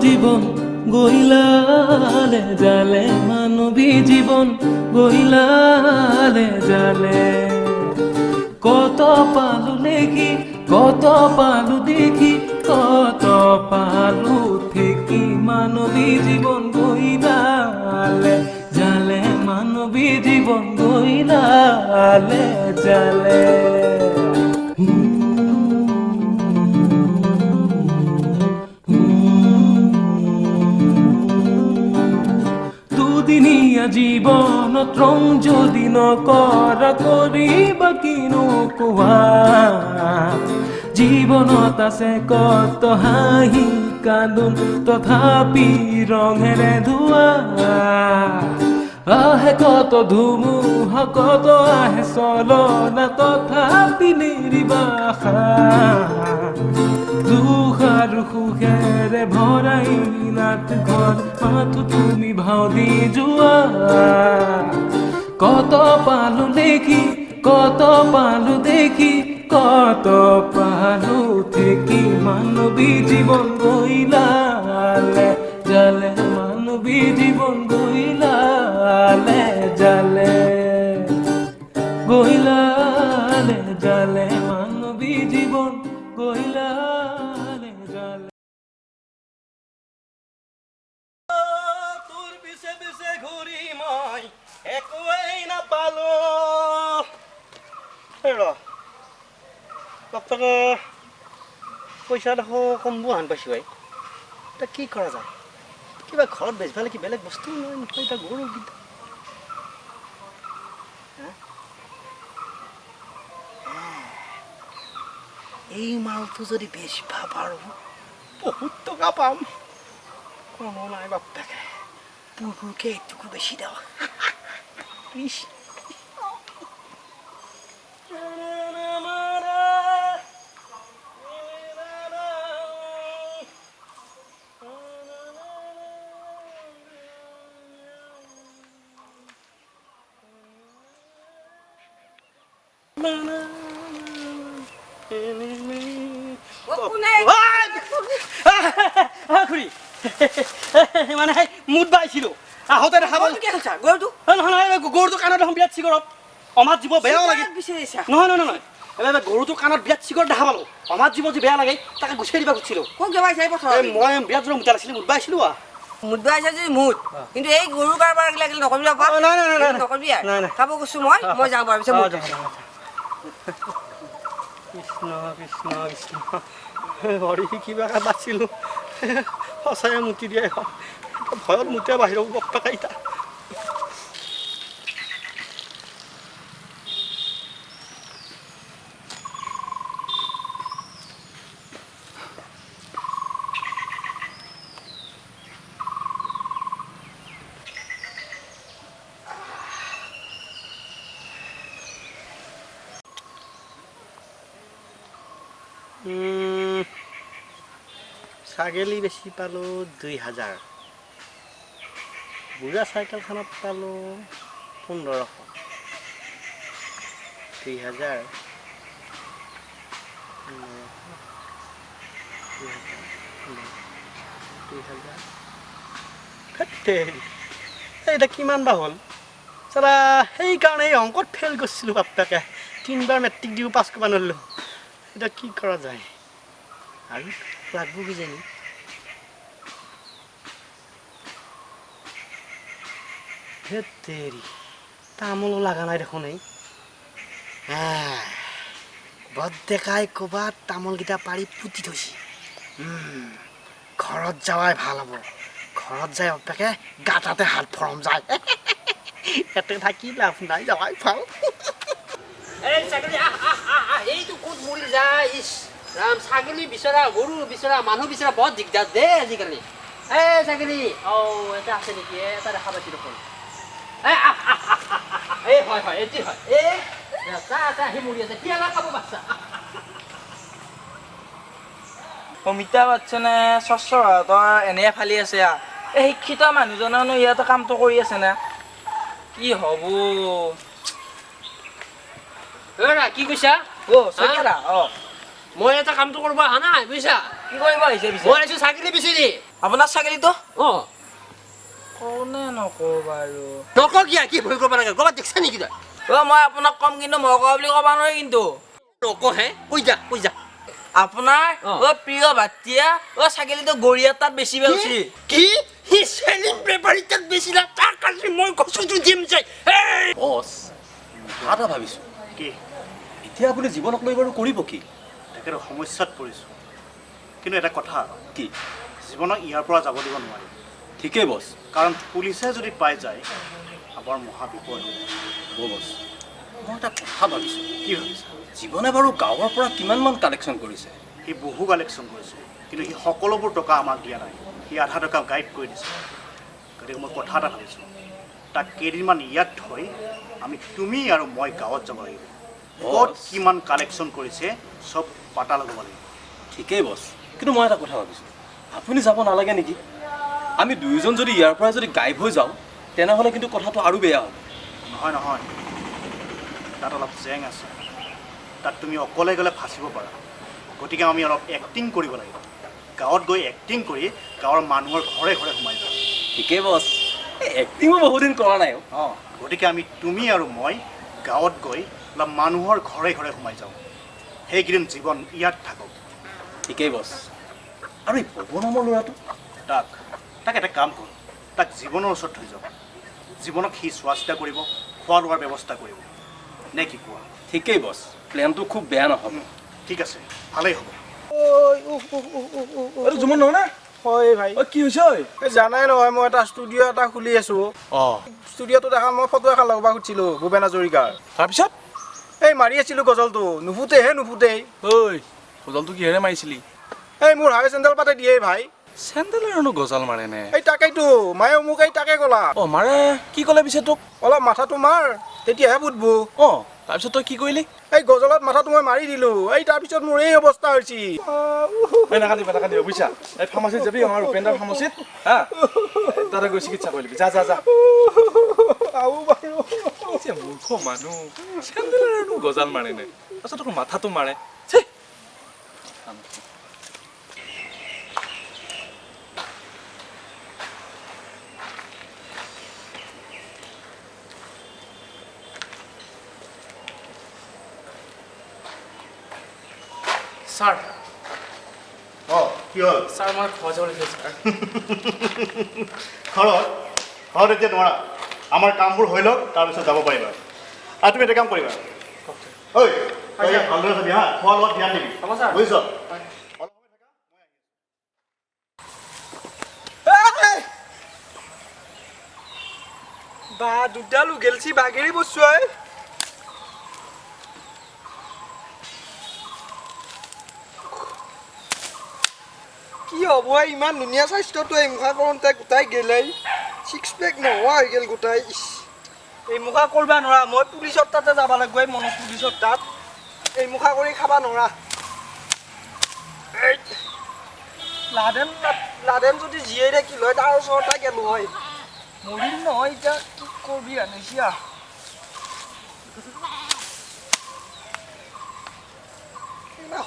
জীবন গইলালে জালে মানবী জীবন গইলালে জালে কত পালু দেখি কত পালু দেখি কত পালু থেকে মানবী জীবন গইলালে জালে মানবী জীবন গইলালে জালে দুদিনীয়া জীবন ত্রং যদি নকৰ কৰিবা কিনো কোৱা জীৱনত আছে কত হাঁহি কান্দোন তথাপি ৰঙেৰে ধোৱা আহে কত ধুমুহা কত আহে চলনা তথাপি নিৰ্বাসা দুখ আৰু সুখেৰে ভৰাই নাট ঘৰ মাথো তুমি ভাও দি যোৱা কত পালো দেখি কত পালো দেখি কত পালো থেকে মানবী জীবন গইলালে জালে মানবী জীবন গইলালে জালে গইলালে জালে মানবী জীবন গইলালে জালে তোর পিছে পিছে ঘূৰি মই একোৱেই নাপালো বাপ্পাকে পইচা দেখো কমবো হান পাইছো এটা কি কৰা যায় কিবা ঘৰত বেচবালে কি বেলেগ বস্তু নহয় এটা গৰু গীত এই মালটো যদি বেচবা পাৰো বহুত টকা পাম কোনো নাই বাপ্পাকে পুৰপুৰকে একটুকু বেশি দেওয়া মানে মুদ বাইছিল আহতে দেখা পালো গৰুটো কাণত এখন বিৰাট চিগৰত অমাত জীৱ বেয়াও লাগে নহয় নহয় নহয় এবাৰ গৰুটো কাণত বিৰাট চিগৰত দেখা পালো অমাত জীৱ যে বেয়া লাগে তাকে গুচাই দিবা খুজিছিলো মই বিৰাট জোৰ মুতা লাগিছিল মুদ বাইছিলো মুদ বাইছে যদি মুদ কিন্তু এই গৰু কাৰবাৰ লাগিলে নকবি নকবি খাব কৈছো মই যাওঁ বাৰু পিছত কৃষ্ণ কৃষ্ণ কৃষ্ণ হৰি কিবা এটা বাচিলো সঁচাই মুতি দিয়ে ভয়ত মুতে বাহিৰত বপ্পা ইতা ছাগলী বেছি পালো 2000 বুঢ়া চাইকেলখনত পালো 1500 2000 এটা কিমান বা হ'ল চালা সেইকাৰণে এই অংকত ফেইল কৰিছিলোঁ বাপ্পাকে 3বাৰ মেট্ৰিক দিও পাছ কৰিব নোৱাৰিলোঁ এটা কি কৰা যায় আৰু লাগব কিজানি হেতেৰি তামোলো লাগা নাই দেখোন এই বদ্দেকাই ক'বাত তামোলকেইটা পাৰি পুতি থৈছে ঘৰত যাৱাই ভাল হ'ব ঘৰত যাই বাপ্পাকে গাঁতাতে হাত ফৰম যায় এতে থাকি লাভ নাই যাৱাই ভাল এই ছাগলী এইটো ক'ত মৰি যায় ইছ ৰাম ছাগলী বিচৰা গৰু বিচৰা মানুহ বিচৰা বহুত দিগদাৰ দে আজিকালি এই ছাগলী এটা আছে নেকি এটা দেখা পাইছোঁ দেখোন এই হয় হয় এটি হয় এই আহি মৰি আছে পিয়ালা খাব বাচ্চা অমিতাভ বচ্চনে স্বচ্ছ ভাৰতৰ এনেহে ফালি আছে এই শিক্ষিত মানুহজনেনো ইয়াতে কামটো কৰি আছে না কি হ'ব এৰা কি কৈছা অ শইকীয়া অ মই এটা কামটো কৰিব অহা নাই বুজিছা কি কৰিব আহিছে পিছে মই আহিছো ছাগলী বিচাৰি আপোনাৰ ছাগলীটো অ কোনে নকওঁ বাৰু নকওঁ কিয় কি ভয় কৰিব লাগে ক'ৰবাত দেখিছা নেকি তই অ মই আপোনাক কম কিন্তু মই কোৱা বুলি ক'ব নোৱাৰি কিন্তু নকওঁ হে কৈ যা আপোনাৰ অ প্ৰিয় ভাতীয়া অ ছাগলীটো গৰিয়াৰ তাত বেছি বেছি কি হি চেলিং পেপাৰী তাত বেছিলা তাৰ কাৰণে মই কচুটো দিম যায় বছ এটা ভাবিছোঁ কি এতিয়া আপুনি জীৱনক লৈ বাৰু কৰিব কি তেখেতৰ সমস্যাত পৰিছোঁ কিন্তু এটা কথা কি জীৱনক ইয়াৰ পৰা যাব দিব নোৱাৰি ঠিকেই বছ কাৰণ পুলিচে যদি পাই যায় আমাৰ মহা বিপদ হ'ব বছ মই এটা কথা ভাবিছোঁ কি ভাবিছা জীৱনে বাৰু গাঁৱৰ পৰা কিমানমান কালেকশ্যন কৰিছে সি বহু কালেকশ্যন কৰিছে কিন্তু সি সকলোবোৰ টকা আমাক দিয়া নাই সি আধা টকা গাইড কৰি দিছে গতিকে মই কথা এটা ভাবিছোঁ তাক কেইদিনমান ইয়াত থৈ আমি তুমি আৰু মই গাঁৱত যাব লাগিব ক'ত কিমান কালেকশ্যন কৰিছে চব পাতা লগাব লাগিব ঠিকেই বছ কিন্তু মই এটা কথা ভাবিছোঁ আপুনি যাব নালাগে নেকি আমি দুয়োজন যদি ইয়াৰ পৰা যদি গাইব হৈ যাওঁ তেনেহ'লে কিন্তু কথাটো আৰু বেয়া হ'ব নহয় তাত অলপ জেং আছে তাত তুমি অকলে গ'লে ফাঁচিব পাৰা গতিকে আমি অলপ এক্টিং কৰিব লাগিব গাঁৱত গৈ এক্টিং কৰি গাঁৱৰ মানুহৰ ঘৰে ঘৰে সোমাই যাওঁ ঠিকেই বছ এই এক্টিঙো বহুদিন কৰা নাই অঁ গতিকে আমি তুমি আৰু মই গাঁৱত গৈ অলপ মানুহৰ ঘৰে ঘৰে সোমাই যাওঁ সেইকেইদিন জীৱন ইয়াত থাকক ঠিকেই বছ আৰু এই পৱন নামৰ ল'ৰাটো তাক এটা কাম কৰোঁ তাক জীৱনৰ ওচৰত থৈ যাওঁ জীৱনক সি চোৱা চিতা কৰিব খোৱা লোৱাৰ ব্যৱস্থা কৰিব নে কি কোৱা ঠিকেই বছ প্লেনটো খুব বেয়া নহ'ব ঠিক আছে ভালেই হ'ব জুমন নহয় না হয় ভাই কি হৈছে এই জানাই নহয় মই এটা ষ্টুডিঅ' এটা খুলি আছোঁ ষ্টুডিঅ'টোত এখন মই ফটো এখন লগাব খুজিছিলোঁ ভূপেন হাজৰিকাৰ তাৰপিছত এই মাৰি আছিলোঁ গজলটো নুফুটেহে নুফুটেই ঐ গজলটো কিহেৰে মাৰিছিলি এই মোৰ হাৱে চেণ্ডেল পাতে দিয়ে ভাই চেণ্ডেলৰনো গজাল মাৰেনে এই তাকেইতো মায়ে মোক এই তাকে ক'লা মাৰে কি ক'লে পিছে তোক অলপ মাথাটো মাৰ তেতিয়াহে বুটবো তাৰপিছত তই কি কৰিলি এই গজলত মাথাটো মই মাৰি দিলোঁ এই তাৰপিছত মোৰ এই অৱস্থা হৈছে নাকাটিবা বুজিছা এই ফাৰ্মাচীত যাবি আমাৰ উপেন্দ্ৰ ফাৰ্মাচীত হা তাতে গৈ চিকিৎসা কৰি ল'বি যা মূৰ্খ মানুহ চেণ্ডেলৰনো গজাল মাৰেনে তাৰপিছত তোৰ মাথাটো মাৰে ছাৰ কি হ'ল ছাৰ মই ঘৰ যাব লাগিব ছাৰ ঘৰত এতিয়া নোৱাৰা আমাৰ কামবোৰ হৈ লওক তাৰপিছত যাব পাৰিবা আৰু তুমি এটা কাম কৰিবা ঐ ভালদৰে চাবি হা খোৱা লোৱাত ধ্যান দিবি বুজিছ বা দুডাল উঘেলছি বাগেৰি বস্তু হয় কি হ'ব ইমান ধুনীয়া স্বাস্থ্যটো এই মুখা কৰোঁতে গোটাই গেলেই ছিক্স পেক নোহোৱা হৈ গ'ল গোটাই এই মুখা কৰিব নোৱাৰা মই পুলিচৰ তাতে যাব লাগিব এই মনত পুলিচৰ তাত এই মুখা কৰি খাব নোৱাৰা লাদেন যদি জীয়াই থাকিল হয় তাৰ ওচৰতে গেলো হয় মৰিল নহয় এতিয়া কি কৰবি আনিছা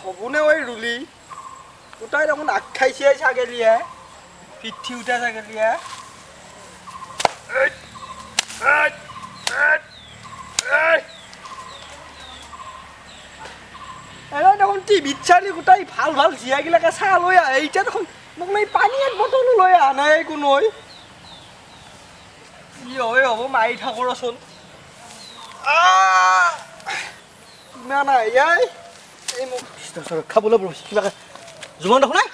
হ'বনে ঐ ৰুলি গোটাই দেখোন আগ খাইছে ছাগলীয়ে পিঠি উঠা ছাগলীয়ে এনে দেখোন টিভিত চালি গোটাই ভাল ভাল জীয়াগিলাকে চাহ লৈ আহে এতিয়া দেখোন মোক এই পানী এক বটলো লৈ অহা নাই কোনো কি হয় হ'ব মাৰি থাকোঁ ৰচোন ইমান আহি এই মোক খাবলৈ কিবা জুমন দেখোন নাই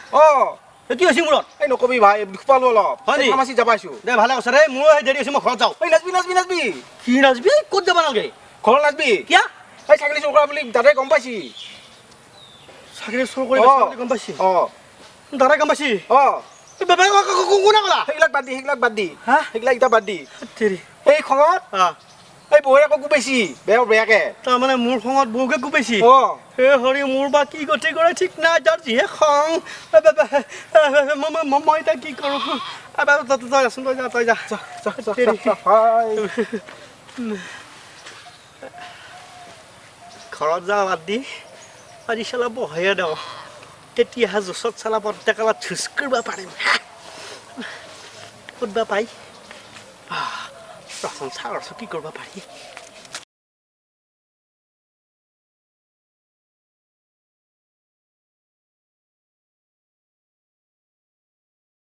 কি হৈছে মূৰত এই নকবি ভাই দুখ পালো অলপ হয় নেকি? ফাৰ্মাচীত যাব আহিছোঁ দে ভালে কৈছে দে মোৰো সেই দেৰি হৈছে মই ঘৰত যাওঁ ঐ নাচবি কি নাচবি ক'ত যাব নালাগে ঘৰত নাচবি কিয়া এই ছাগলী চোৰ কৰা বুলি দাদাই গম পাইছি চাকৰি চুৰ কৰি গম পাইছি দাদাই গম পাইছি কোনে ক'লা সেইবিলাক বাদ দি হা সেইবিলাক এতিয়া বাদ দি তেৰি এই খঙত এই বৌৰে আকৌ কোবাইছি বেয়াকে তাৰমানে মোৰ খঙত বৌকে কোবাইছি হে হৰি মোৰ বা কি গতি কৰে ঠিক নাই তাৰ যিহে খং মই এতিয়া কি কৰোঁ তই আছোন তই যা ঘৰত যাওঁ বাদ দি আজি চালা বহে দিওঁ তেতিয়াহে জোচত চালা পৰ্যাকালত ঝুচ কৰিব পাৰিম ক'তবা পাই ৰচন চাওঁ কি কৰিব পাৰি